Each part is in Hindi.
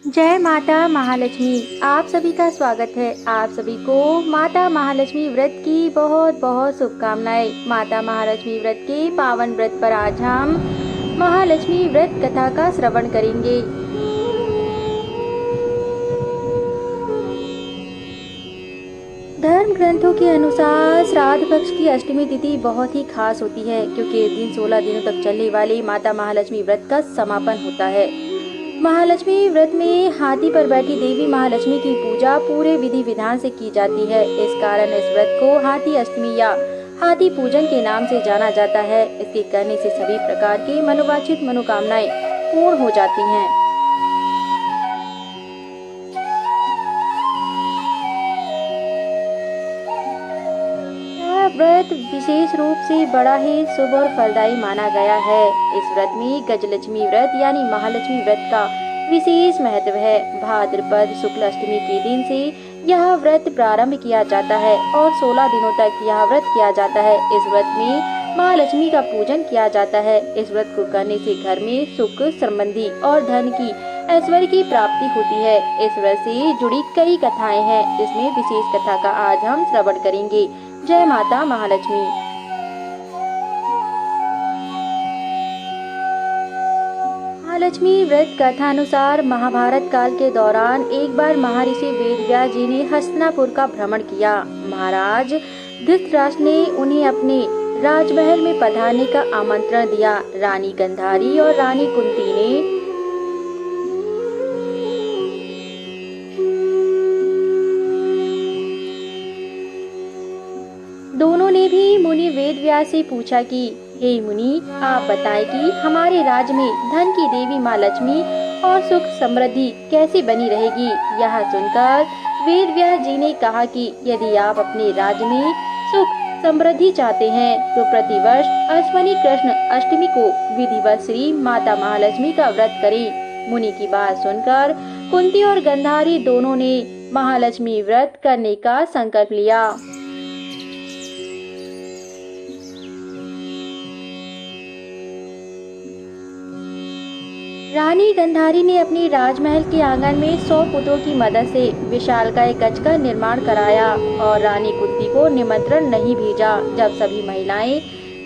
जय माता महालक्ष्मी। आप सभी का स्वागत है। आप सभी को माता महालक्ष्मी व्रत की बहुत बहुत शुभकामनाएं। माता महालक्ष्मी व्रत के पावन व्रत पर आज हम महालक्ष्मी व्रत कथा का श्रवण करेंगे। धर्म ग्रंथों के अनुसार श्राद्ध पक्ष की अष्टमी तिथि बहुत ही खास होती है, क्योंकि इस दिन 16 दिनों तक चलने वाले माता महालक्ष्मी व्रत का समापन होता है। महालक्ष्मी व्रत में हाथी पर बैठी देवी महालक्ष्मी की पूजा पूरे विधि विधान से की जाती है। इस कारण इस व्रत को हाथी अष्टमी या हाथी पूजन के नाम से जाना जाता है। इसके करने से सभी प्रकार की मनोवांछित मनोकामनाएं पूर्ण हो जाती हैं। यह व्रत विशेष रूप से बड़ा ही शुभ और फलदायी माना गया है। इस व्रत में गजलक्ष्मी व्रत यानी महालक्ष्मी व्रत का विशेष महत्व है। भाद्रपद शुक्ल अष्टमी के दिन से यह व्रत प्रारंभ किया जाता है और 16 दिनों तक यह व्रत किया जाता है। इस व्रत में महालक्ष्मी का पूजन किया जाता है। इस व्रत को करने से घर में सुख समृद्धि और धन की ऐश्वर्य की प्राप्ति होती है। इस व्रत से जुड़ी कई कथाएं हैं, जिसमें विशेष कथा का आज हम श्रवण करेंगे। जय माता महालक्ष्मी। महालक्ष्मी व्रत कथा अनुसार महाभारत काल के दौरान एक बार महर्षि वेदव्यास जी ने हस्तिनापुर का भ्रमण किया। महाराज धृतराष्ट्र ने उन्हें अपने राजमहल में पधारने का आमंत्रण दिया। रानी गंधारी और रानी कुंती ने दोनों ने भी मुनि वेदव्यास से पूछा कि हे मुनि, आप बताएं कि हमारे राज्य में धन की देवी माँ लक्ष्मी और सुख समृद्धि कैसे बनी रहेगी। यह सुनकर वेदव्यास जी ने कहा कि यदि आप अपने राज्य में सुख समृद्धि चाहते हैं तो प्रतिवर्ष अश्विनी कृष्ण अष्टमी को विधिवत श्री माता महालक्ष्मी का व्रत करें। मुनि की बात सुनकर कुंती और गंधारी दोनों ने महालक्ष्मी व्रत करने का संकल्प लिया। रानी गंधारी ने अपनी राजमहल के आंगन में 100 पुत्रों की मदद से विशालकाय कक्ष का निर्माण कराया और रानी कुंती को निमंत्रण नहीं भेजा। जब सभी महिलाएं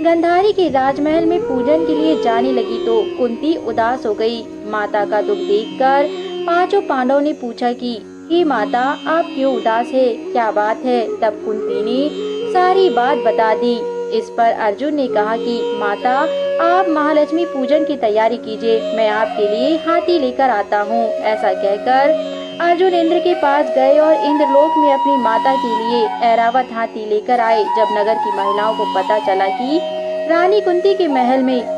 गंधारी के राजमहल में पूजन के लिए जाने लगी तो कुंती उदास हो गई। माता का दुख देखकर पांचों पांडवों ने पूछा कि हे माता, आप क्यों उदास है, क्या बात है। तब कुंती ने सारी बात बता दी। इस पर अर्जुन ने कहा कि माता, आप महालक्ष्मी पूजन की तैयारी कीजिए, मैं आपके लिए हाथी लेकर आता हूँ। ऐसा कहकर अर्जुन इंद्र के पास गए और इंद्रलोक में अपनी माता के लिए ऐरावत हाथी लेकर आए। जब नगर की महिलाओं को पता चला कि रानी कुंती के महल में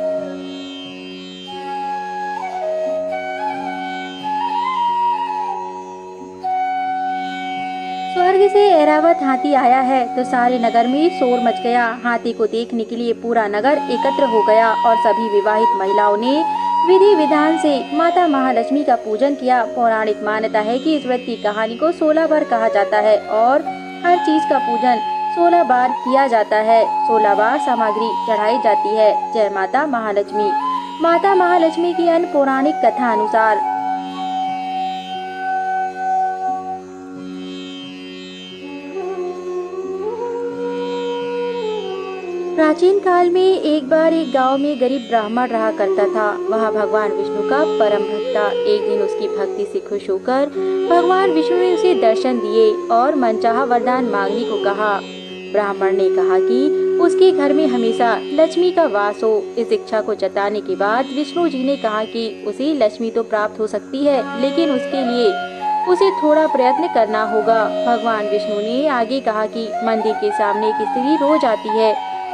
स्वर्ग से ऐरावत हाथी आया है तो सारे नगर में शोर मच गया। हाथी को देखने के लिए पूरा नगर एकत्र हो गया और सभी विवाहित महिलाओं ने विधि विधान से माता महालक्ष्मी का पूजन किया। पौराणिक मान्यता है कि इस व्रत की कहानी को 16 बार कहा जाता है और हर चीज का पूजन 16 बार किया जाता है। 16 बार सामग्री चढ़ाई जाती है। जय माता महालक्ष्मी। माता महालक्ष्मी की अन्य पौराणिक कथा अनुसार प्राचीन काल में एक बार एक गांव में गरीब ब्राह्मण रहा करता था। वह भगवान विष्णु का परम भक्त था। एक दिन उसकी भक्ति से खुश होकर भगवान विष्णु ने उसे दर्शन दिए और मनचाहा वरदान मांगने को कहा। ब्राह्मण ने कहा कि उसके घर में हमेशा लक्ष्मी का वास हो। इस इच्छा को जताने के बाद विष्णु जी ने कहा कि उसे लक्ष्मी तो प्राप्त हो सकती है, लेकिन उसके लिए उसे थोड़ा प्रयत्न करना होगा। भगवान विष्णु ने आगे कहा कि मंदिर के सामने एक स्त्री रोज आती है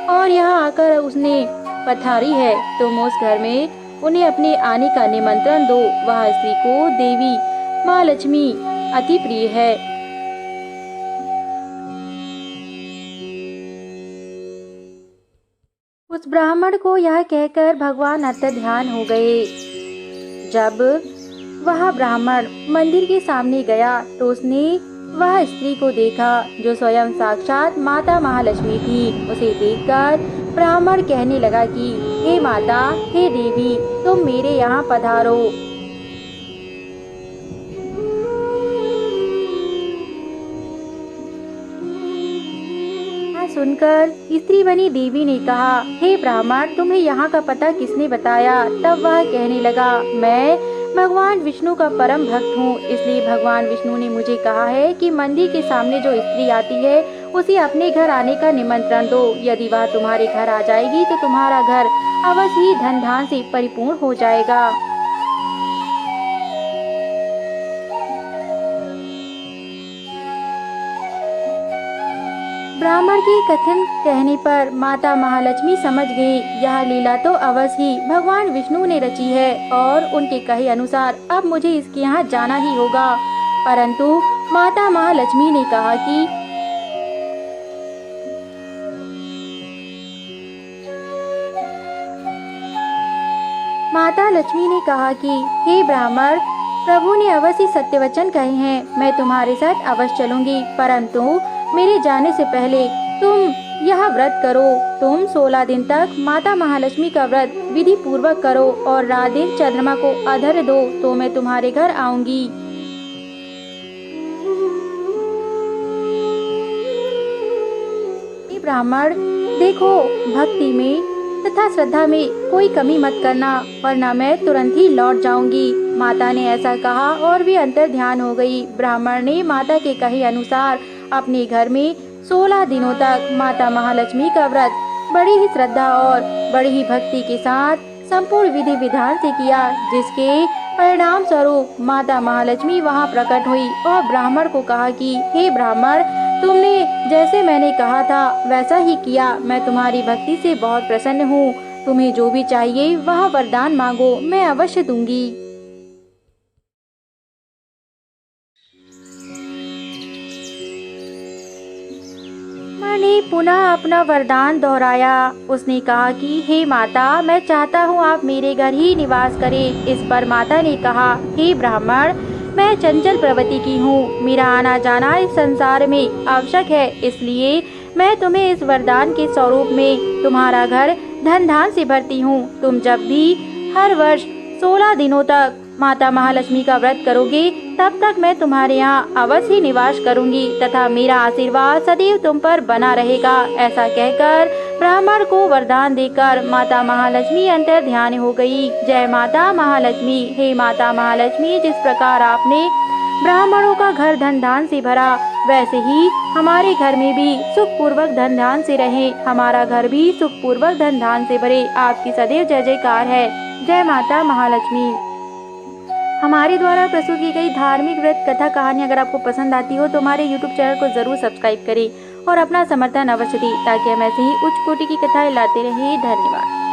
और यहाँ आकर उसने पथारी है, तुम उस घर में उन्हें अपने आने का निमंत्रण दो। वह स्त्री को देवी माँ लक्ष्मी अति प्रिय है। उस ब्राह्मण को यह कहकर भगवान अत्यंत ध्यान हो गए। जब वह ब्राह्मण मंदिर के सामने गया तो उसने वह स्त्री को देखा जो स्वयं साक्षात माता महालक्ष्मी थी। उसे देखकर ब्राह्मण कहने लगा कि हे माता, हे देवी, तुम मेरे यहाँ पधारो। सुनकर स्त्री बनी देवी ने कहा, हे ब्राह्मण, तुम्हें यहाँ का पता किसने बताया? तब वह कहने लगा, मैं भगवान विष्णु का परम भक्त हूँ, इसलिए भगवान विष्णु ने मुझे कहा है कि मंदिर के सामने जो स्त्री आती है उसे अपने घर आने का निमंत्रण दो। यदि वह तुम्हारे घर आ जाएगी तो तुम्हारा घर अवश्य ही धन धान से परिपूर्ण हो जाएगा। ब्राह्मण के कथन कहने पर माता महालक्ष्मी समझ गई, यह लीला तो अवश्य ही भगवान विष्णु ने रची है और उनके कहे अनुसार अब मुझे इसके यहाँ जाना ही होगा। परंतु माता महालक्ष्मी ने कहा कि हे ब्राह्मण, प्रभु ने अवश्य सत्य वचन कहे हैं, मैं तुम्हारे साथ अवश्य चलूंगी, परंतु मेरे जाने से पहले तुम यह व्रत करो। तुम 16 दिन तक माता महालक्ष्मी का व्रत विधि पूर्वक करो और रात दिन चंद्रमा को अर्घ्य दो, तो मैं तुम्हारे घर आऊंगी। ब्राह्मण, देखो, भक्ति में तथा श्रद्धा में कोई कमी मत करना, वरना मैं तुरंत ही लौट जाऊंगी। माता ने ऐसा कहा और वे अंतर ध्यान हो गई। ब्राह्मण ने माता के कहे अनुसार अपने घर में 16 दिनों तक माता महालक्ष्मी का व्रत बड़ी ही श्रद्धा और बड़ी ही भक्ति के साथ संपूर्ण विधि विधान से किया, जिसके परिणाम स्वरूप माता महालक्ष्मी वहां प्रकट हुई और ब्राह्मण को कहा कि हे ब्राह्मण, तुमने जैसे मैंने कहा था वैसा ही किया। मैं तुम्हारी भक्ति से बहुत प्रसन्न हूँ। तुम्हें जो भी चाहिए वह वरदान मांगो, मैं अवश्य दूंगी। माँ ने पुनः अपना वरदान दोहराया। उसने कहा कि हे माता, मैं चाहता हूँ आप मेरे घर ही निवास करें। इस पर माता ने कहा, हे ब्राह्मण, मैं चंचल प्रवृत्ति की हूँ, मेरा आना जाना इस संसार में आवश्यक है, इसलिए मैं तुम्हें इस वरदान के स्वरूप में तुम्हारा घर धन धान से भरती हूँ। तुम जब भी हर वर्ष 16 दिनों तक माता महालक्ष्मी का व्रत करोगे, तब तक मैं तुम्हारे यहाँ अवश्य ही निवास करूंगी तथा मेरा आशीर्वाद सदैव तुम पर बना रहेगा। ऐसा कहकर ब्राह्मण को वरदान देकर माता महालक्ष्मी अंतर ध्यान हो गई। जय माता महालक्ष्मी। हे माता महालक्ष्मी, जिस प्रकार आपने ब्राह्मणों का घर धन धान से भरा, वैसे ही हमारे घर में भी सुख पूर्वक धन धान से रहे, हमारा घर भी सुख पूर्वक धन धान से भरे। आपकी सदैव जय जयकार है। जय माता महालक्ष्मी। हमारे द्वारा प्रस्तुत की गई धार्मिक व्रत कथा कहानी अगर आपको पसंद आती हो तो हमारे YouTube चैनल को जरूर सब्सक्राइब करें और अपना समर्थन अवश्य दें, ताकि हम ऐसे ही उच्च कोटि की कथाएं लाते रहें। धन्यवाद।